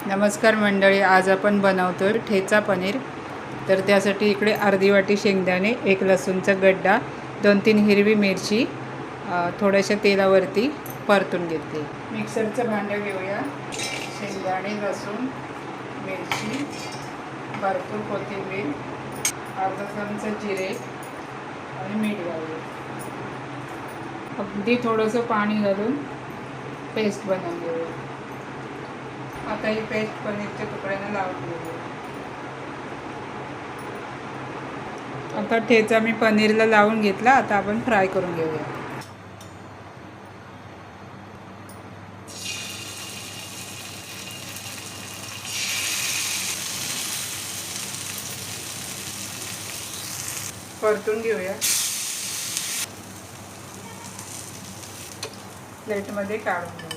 नमस्कार मंडळी, आज आपण बनवतोय ठेचा पनीर। तर त्यासाठी इकडे अर्धी वाटी शेंगदाणे, एक लसूणचा गड्डा, 2-3 हिरवी मिरची थोड्याशा तेलावरती परतून घेतली। मिक्सरचं भांडं घेऊया। शेंगदाणे, लसूण, मिरची, भरपूर कोथिंबीर, अर्धा चमचा जिरे आणि मीठ घालूया। अगदी थोडंसं पाणी घालून पेस्ट बनवून घेऊया। आता ही पेस्ट पनीरच्या तुकड्यांना लावून घेऊया। आता ठेचा मी पनीरला लावून घेतला। आता आपण फ्राय करून घेऊया। परतून घेऊया। प्लेटमध्ये काढून घेऊया।